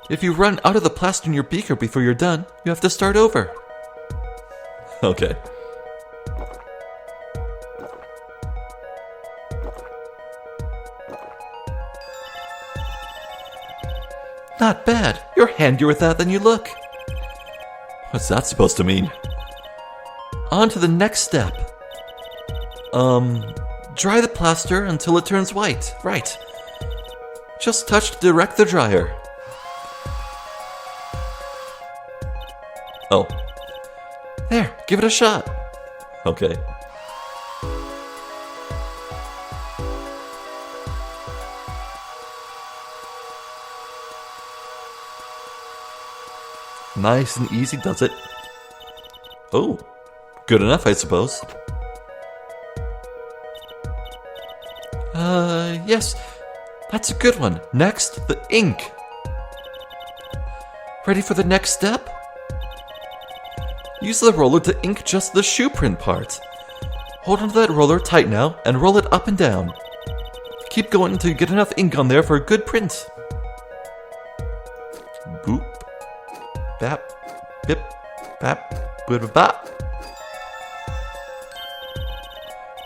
If you run out of the plaster in your beaker before you're done, you have to start over. Okay. Not bad. You're handier with that than you look. What's that supposed to mean? On to the next step. Dry the plaster until it turns white. Right. Just touch to direct the dryer. Oh. There, give it a shot. Okay. Nice and easy, does it? Oh, good enough, I suppose. Yes, that's a good one. Next, the ink. Ready for the next step? Use the roller to ink just the shoe print part. Hold onto that roller tight now and roll it up and down. Keep going until you get enough ink on there for a good print. Boop. Bap. Bip. Bap. Boop. Bap.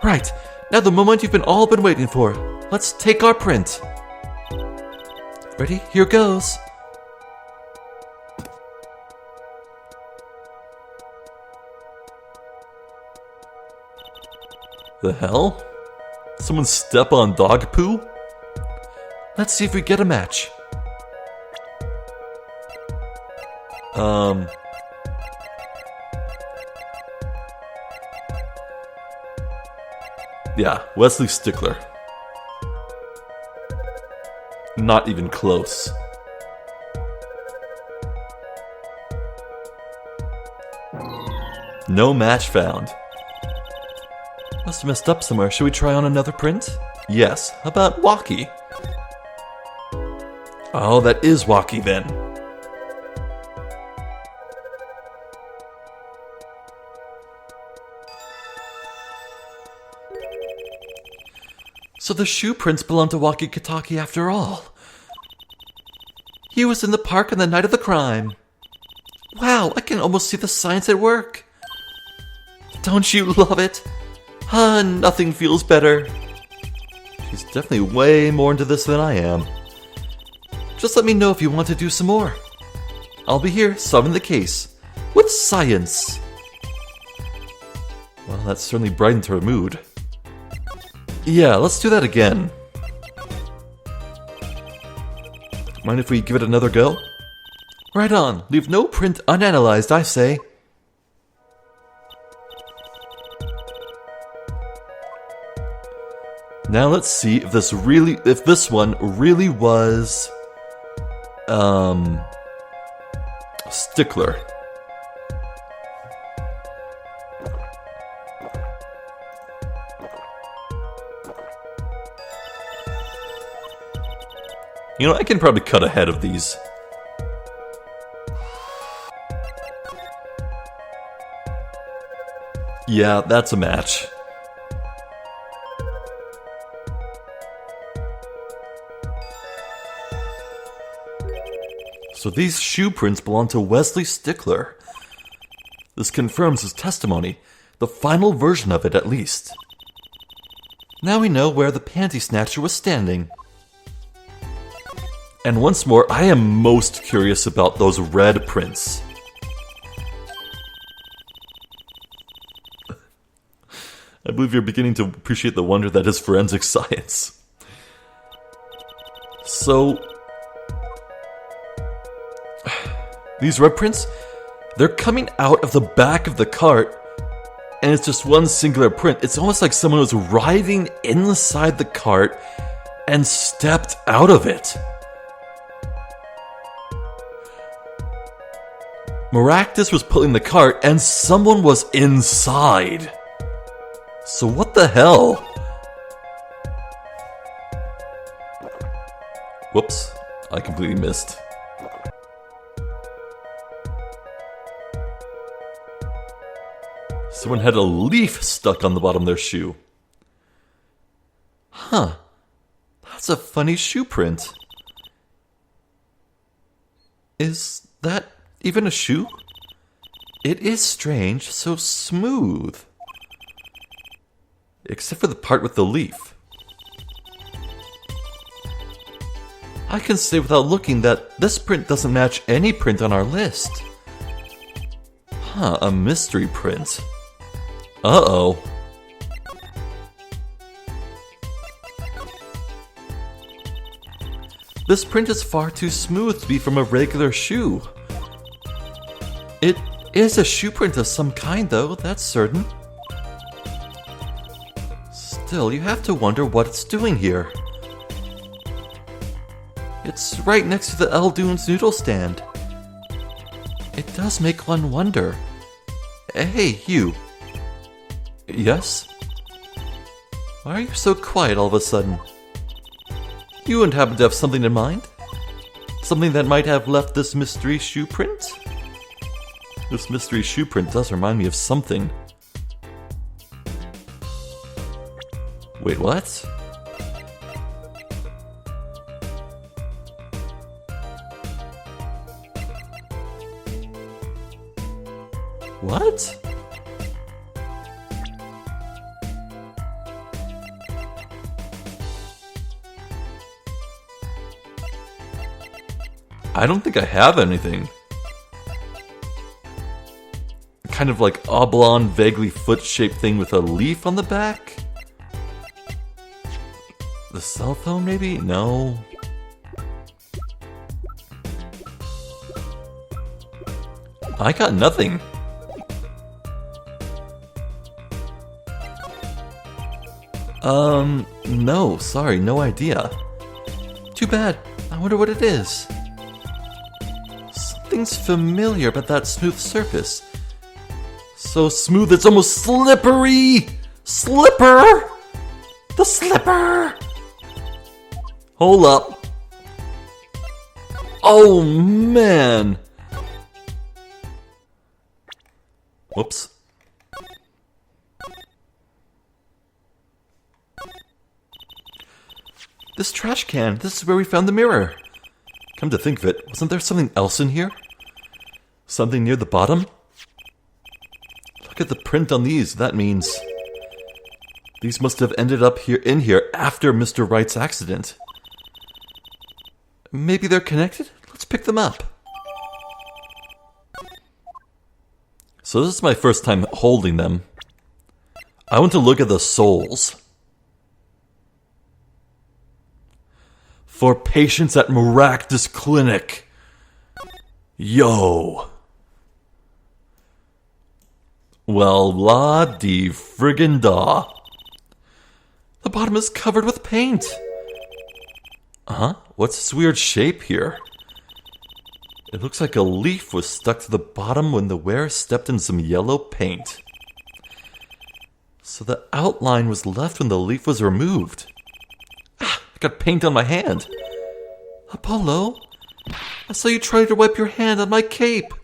Right. Now the moment you've all been waiting for. Let's take our print. Ready? Here goes. The hell? Someone step on dog poo? Let's see if we get a match. Yeah, Wesley Stickler. Not even close. No match found. Must have messed up somewhere. Should we try on another print? Yes. How about Walkie? Oh, that is Walkie then. So the shoe prints belong to Walkie Kataki after all. He was in the park on the night of the crime. Wow, I can almost see the science at work. Don't you love it? Nothing feels better. She's definitely way more into this than I am. Just let me know if you want to do some more. I'll be here solving the case. With science. Well, that certainly brightened her mood. Yeah, let's do that again. Mind if we give it another go? Right on. Leave no print unanalyzed, I say. Now let's see if this one really was Stickler. You know, I can probably cut ahead of these. Yeah, that's a match. So these shoe prints belong to Wesley Stickler. This confirms his testimony, the final version of it at least. Now we know where the panty snatcher was standing. And once more, I am most curious about those red prints. I believe you're beginning to appreciate the wonder that is forensic science. So, these red prints, they're coming out of the back of the cart, and it's just one singular print. It's almost like someone was riding inside the cart and stepped out of it. Maractus was pulling the cart, and someone was inside. So what the hell? Whoops, I completely missed. Someone had a leaf stuck on the bottom of their shoe. Huh. That's a funny shoe print. Is that even a shoe? It is strange, so smooth. Except for the part with the leaf. I can say without looking that this print doesn't match any print on our list. Huh, a mystery print. Uh-oh. This print is far too smooth to be from a regular shoe. It is a shoe print of some kind, though, that's certain. Still, you have to wonder what it's doing here. It's right next to the Eldoon's noodle stand. It does make one wonder. Hey, you. Yes? Why are you so quiet all of a sudden? You wouldn't happen to have something in mind? Something that might have left this mystery shoe print? This mystery shoe print does remind me of something. Wait, what? What? I don't think I have anything. Kind of like oblong, vaguely foot-shaped thing with a leaf on the back? The cell phone, maybe? No. I got nothing. No, sorry, no idea. Too bad. I wonder what it is. Something's familiar about that smooth surface. So smooth it's almost slippery! Slipper! The slipper! Hold up. Oh, man! Whoops. This trash can, this is where we found the mirror. Come to think of it, wasn't there something else in here? Something near the bottom? Look at the print on these, that means... these must have ended up in here after Mr. Wright's accident. Maybe they're connected? Let's pick them up. So this is my first time holding them. I want to look at the soles. For patients at Maractus Clinic. Yo. Well, la-de-friggin' da. The bottom is covered with paint. Huh? What's this weird shape here? It looks like a leaf was stuck to the bottom when the wearer stepped in some yellow paint. So the outline was left when the leaf was removed. Ah, I got paint on my hand. Apollo, I saw you try to wipe your hand on my cape.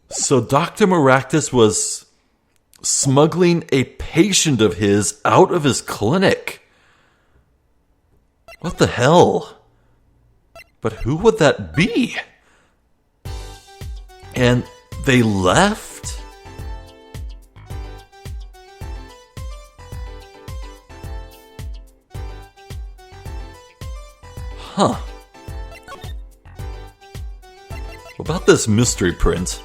So Dr. Maractus was smuggling a patient of his out of his clinic. What the hell? But who would that be? And they left? Huh. What about this mystery print?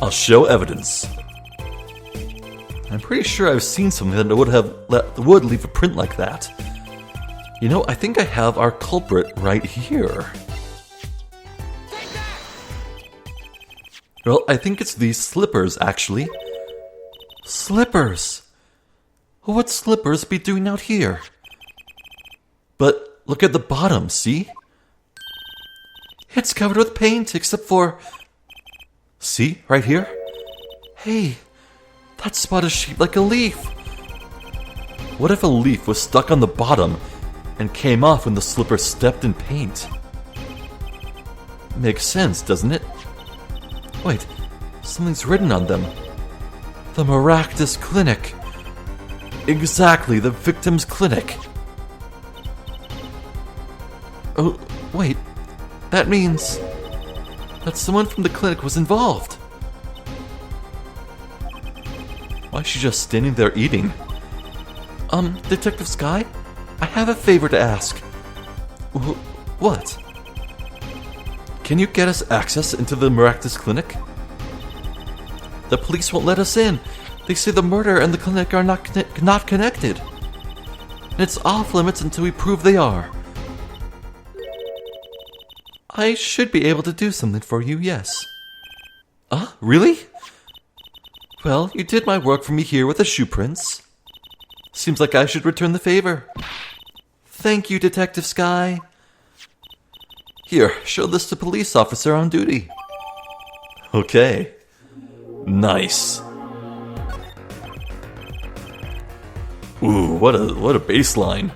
I'll show evidence. I'm pretty sure I've seen something that would leave a print like that. You know, I think I have our culprit right here. Well, I think it's these slippers, actually. Slippers! What would slippers be doing out here? But look at the bottom, see? It's covered with paint, except for... See, right here? Hey, that spot is shaped like a leaf. What if a leaf was stuck on the bottom and came off when the slipper stepped in paint? Makes sense, doesn't it? Wait, something's written on them. The Maractus Clinic. Exactly, the victim's clinic. Oh, wait. That means that someone from the clinic was involved. Why is she just standing there eating? Detective Sky? I have a favor to ask. What? Can you get us access into the Maractus Clinic? The police won't let us in. They say the murder and the clinic are not connected. And it's off limits until we prove they are. I should be able to do something for you, yes. Really? Well, you did my work for me here with the shoe prints. Seems like I should return the favor. Thank you, Detective Sky. Here, show this to police officer on duty. Okay. Nice. Ooh, what a baseline.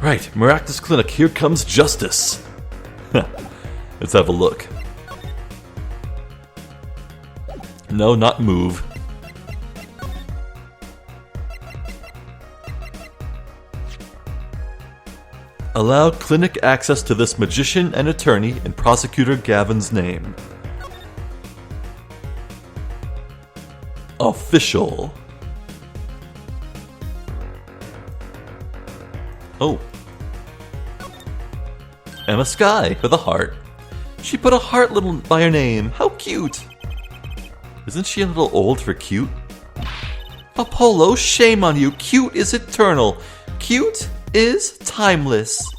Right, Maractus Clinic, here comes justice. Let's have a look. No, not move. Allow clinic access to this magician and attorney in Prosecutor Gavin's name. Official. Oh. Emma Sky with a heart. She put a heart little by her name. How cute. Isn't she a little old for cute? Apollo, shame on you. Cute is eternal. Cute is timeless.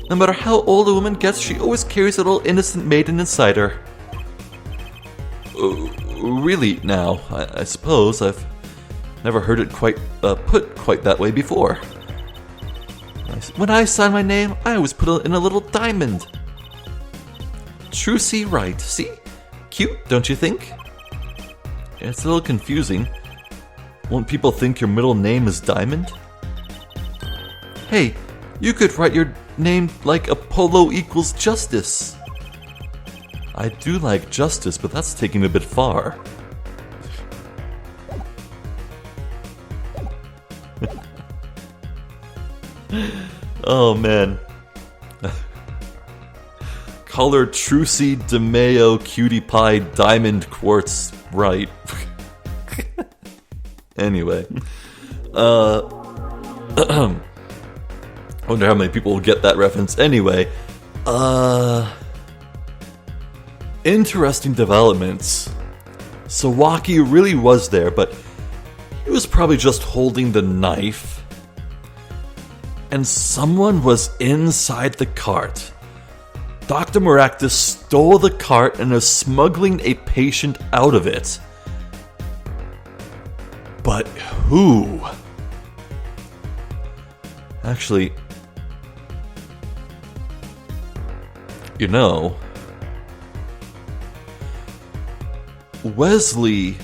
No matter how old a woman gets, she always carries a little innocent maiden inside her. Really now, I suppose I've never heard it quite put quite that way before. When I sign my name, I always put it in a little diamond. Trucy right. See? Cute, don't you think? It's a little confusing. Won't people think your middle name is Diamond? Hey, you could write your name like Apollo equals justice. I do like justice, but that's taking it a bit far. Oh man. Call her Trucy DeMayo Cutie Pie Diamond Quartz right. Anyway. I wonder how many people will get that reference. Anyway. Interesting developments. Sawaki really was there, but he was probably just holding the knife. And someone was inside the cart. Dr. Maractus stole the cart and is smuggling a patient out of it. But who? Actually, you know, Wesley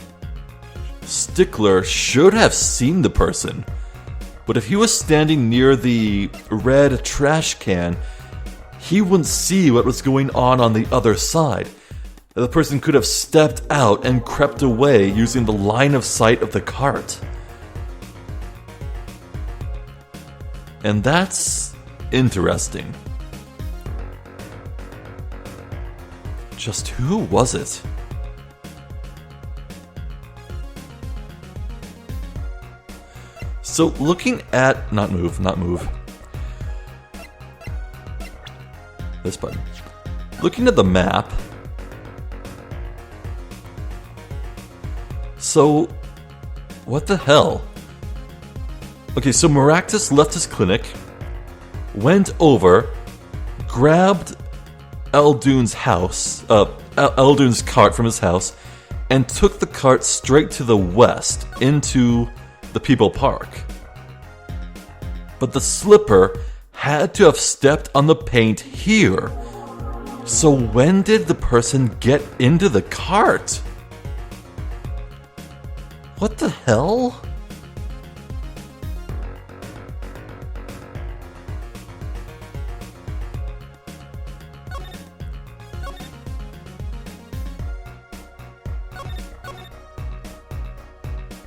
Stickler should have seen the person. But if he was standing near the red trash can, he wouldn't see what was going on the other side. The person could have stepped out and crept away using the line of sight of the cart. And that's interesting. Just who was it? So looking at... Not move. This button. Looking at the map... So... What the hell? Okay, so Maractus left his clinic, went over, grabbed Eldoon's house, Eldoon's cart from his house, and took the cart straight to the west, into the People Park. But the slipper had to have stepped on the paint here. So when did the person get into the cart? What the hell?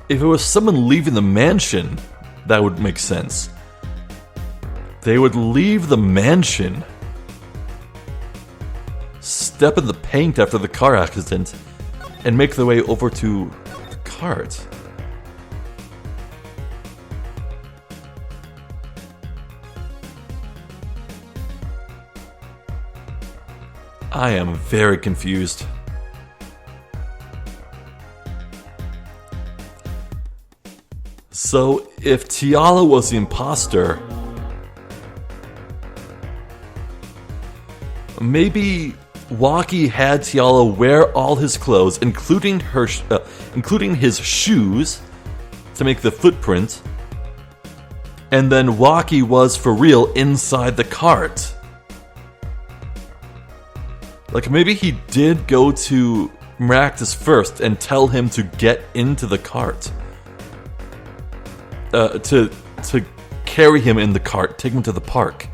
If it was someone leaving the mansion, that would make sense. They would leave the mansion, step in the paint after the car accident, and make their way over to the cart. I am very confused. So, if Tiala was the imposter, maybe Waki had Tiala wear all his clothes, including his shoes, to make the footprint, and then Waki was for real inside the cart. Like, maybe he did go to Maractus first and tell him to get into the cart. To carry him in the cart, take him to the park,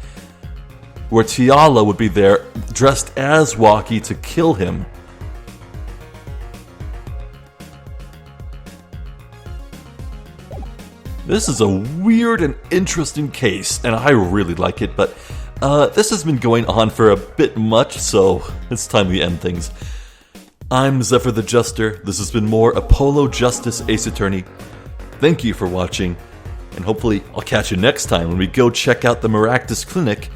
where Tiala would be there, dressed as Waki, to kill him. This is a weird and interesting case, and I really like it, but this has been going on for a bit much, so it's time we end things. I'm Zephyr the Juster. This has been more Apollo Justice Ace Attorney. Thank you for watching, and hopefully I'll catch you next time when we go check out the Maractus Clinic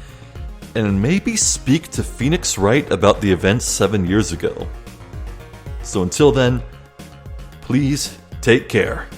and maybe speak to Phoenix Wright about the events 7 years ago. So until then, please take care.